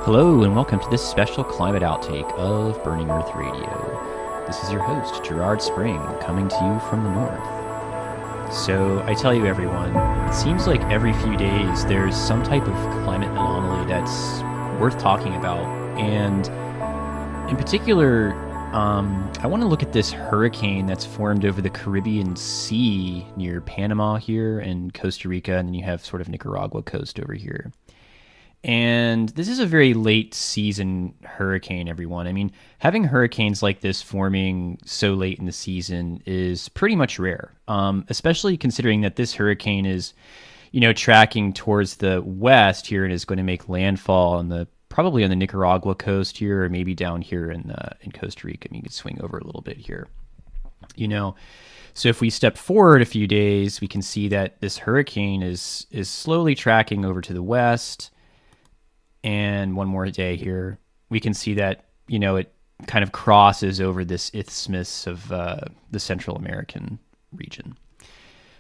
Hello and welcome to this special climate outtake of Burning Earth Radio. This is your host, Gerard Spring, coming to you from the north. So I tell you everyone, it seems like every few days there's some type of climate anomaly that's worth talking about. And in particular, I want to look at this hurricane that's formed over the Caribbean Sea near Panama here and Costa Rica, and then you have sort of Nicaragua coast over here. And this is a very late season hurricane, everyone. I mean, having hurricanes like this forming so late in the season is pretty much rare, especially considering that this hurricane is, tracking towards the west here and is going to make landfall on probably on the Nicaragua coast here, or maybe down here in Costa Rica. I mean, you could swing over a little bit here, So if we step forward a few days, we can see that this hurricane is slowly tracking over to the west. And one more day here, we can see that, it kind of crosses over this isthmus of the Central American region.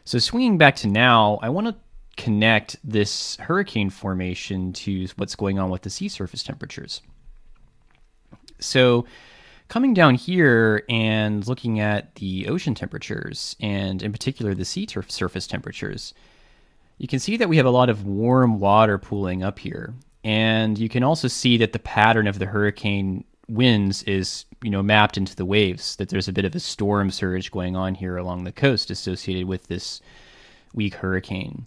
So swinging back to now, I want to connect this hurricane formation to what's going on with the sea surface temperatures. So coming down here and looking at the ocean temperatures, and in particular the sea surface temperatures, you can see that we have a lot of warm water pooling up here. And you can also see that the pattern of the hurricane winds is, mapped into the waves, that there's a bit of a storm surge going on here along the coast associated with this weak hurricane.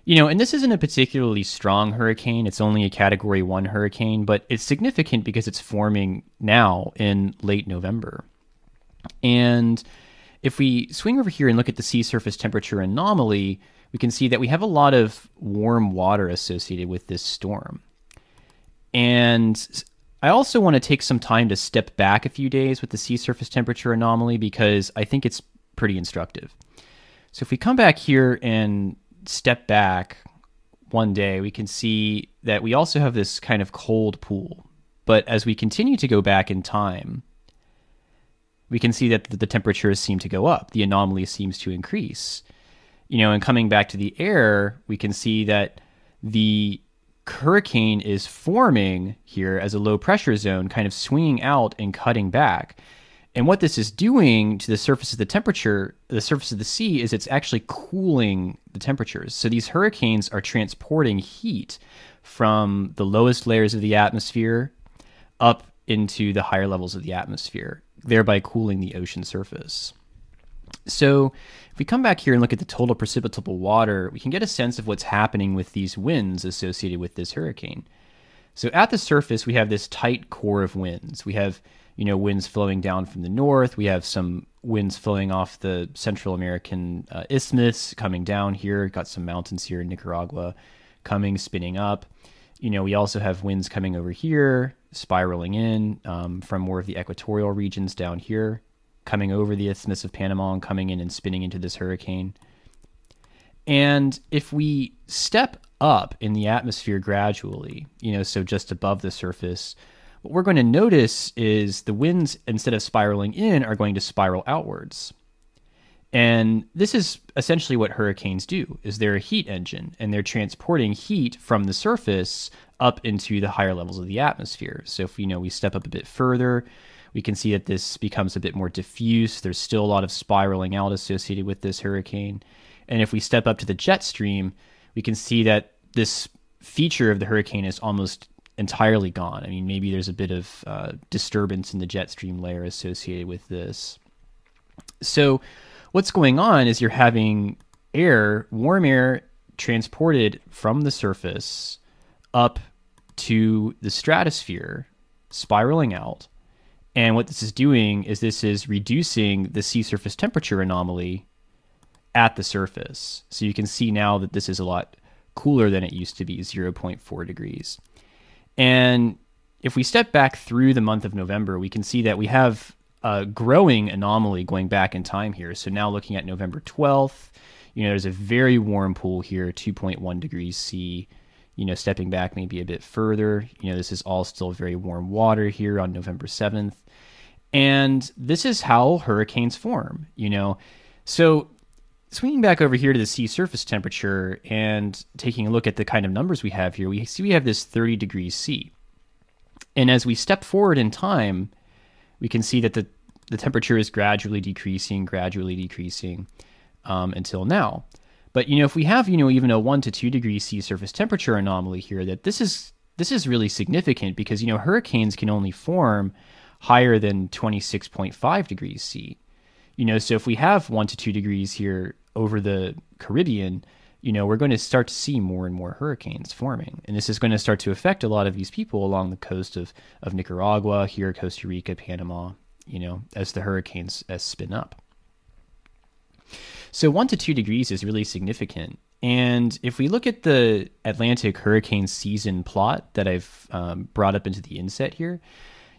And this isn't a particularly strong hurricane. It's only a Category 1 hurricane, but it's significant because it's forming now in late November. And if we swing over here and look at the sea surface temperature anomaly, we can see that we have a lot of warm water associated with this storm. And I also want to take some time to step back a few days with the sea surface temperature anomaly because I think it's pretty instructive. So if we come back here and step back one day, we can see that we also have this kind of cold pool. But as we continue to go back in time, we can see that the temperatures seem to go up. The anomaly seems to increase. And coming back to the air, we can see that the hurricane is forming here as a low pressure zone, kind of swinging out and cutting back. And what this is doing to the surface of the surface of the sea, is it's actually cooling the temperatures. So these hurricanes are transporting heat from the lowest layers of the atmosphere up into the higher levels of the atmosphere, thereby cooling the ocean surface. So if we come back here and look at the total precipitable water, we can get a sense of what's happening with these winds associated with this hurricane. So at the surface, we have this tight core of winds. We have, winds flowing down from the north. We have some winds flowing off the Central American isthmus coming down here. Got some mountains here in Nicaragua spinning up. We also have winds coming over here, spiraling in from more of the equatorial regions down here, coming over the Isthmus of Panama and coming in and spinning into this hurricane. And if we step up in the atmosphere gradually, so just above the surface, what we're going to notice is the winds, instead of spiraling in, are going to spiral outwards. And this is essentially what hurricanes do, is they're a heat engine, and they're transporting heat from the surface up into the higher levels of the atmosphere. So if we step up a bit further, we can see that this becomes a bit more diffuse. There's still a lot of spiraling out associated with this hurricane. And if we step up to the jet stream, we can see that this feature of the hurricane is almost entirely gone. I mean, maybe there's a bit of disturbance in the jet stream layer associated with this. So what's going on is you're having warm air transported from the surface up to the stratosphere, spiraling out. And what this is doing is this is reducing the sea surface temperature anomaly at the surface. So you can see now that this is a lot cooler than it used to be, 0.4 degrees. And if we step back through the month of November, we can see that we have a growing anomaly going back in time here. So now looking at November 12th, there's a very warm pool here, 2.1 degrees C. Stepping back maybe a bit further, this is all still very warm water here on November 7th. And this is how hurricanes form, So swinging back over here to the sea surface temperature and taking a look at the kind of numbers we have here, we see we have this 30 degrees C. And as we step forward in time, we can see that the temperature is gradually decreasing until now. But, if we have, even a 1 to 2 degrees C surface temperature anomaly here, that this is really significant because, hurricanes can only form higher than 26.5 degrees C. So if we have 1 to 2 degrees here over the Caribbean, we're going to start to see more and more hurricanes forming. And this is going to start to affect a lot of these people along the coast of Nicaragua, here, Costa Rica, Panama, as the hurricanes spin up. So 1 to 2 degrees is really significant. And if we look at the Atlantic hurricane season plot that I've brought up into the inset here,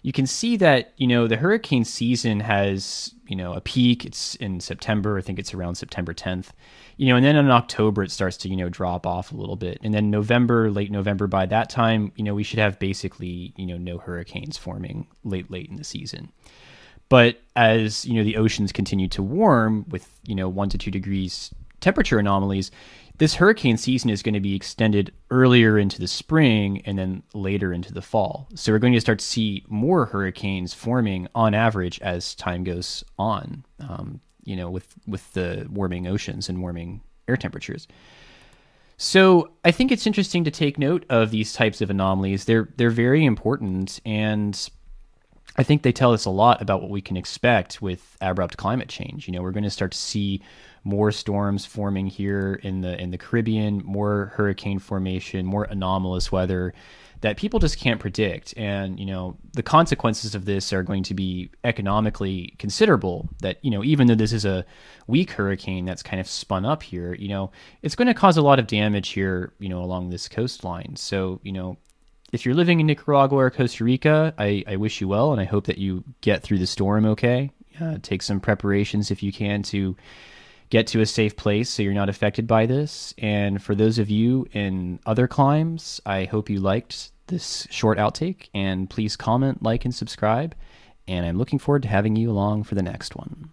you can see that, the hurricane season has, a peak. It's in September. I think it's around September 10th. And then in October, it starts to, drop off a little bit. And then November, late November, by that time, we should have basically, no hurricanes forming late in the season. But as, the oceans continue to warm with, 1 to 2 degrees temperature anomalies, this hurricane season is going to be extended earlier into the spring and then later into the fall. So we're going to start to see more hurricanes forming on average as time goes on, with the warming oceans and warming air temperatures. So I think it's interesting to take note of these types of anomalies. They're very important, and I think they tell us a lot about what we can expect with abrupt climate change. We're going to start to see more storms forming here in the Caribbean, more hurricane formation, more anomalous weather that people just can't predict. And, the consequences of this are going to be economically considerable. That, even though this is a weak hurricane that's kind of spun up here, it's going to cause a lot of damage here, along this coastline. So, if you're living in Nicaragua or Costa Rica, I wish you well, and I hope that you get through the storm okay. Take some preparations if you can to get to a safe place so you're not affected by this. And for those of you in other climes, I hope you liked this short outtake, and please comment, like, and subscribe. And I'm looking forward to having you along for the next one.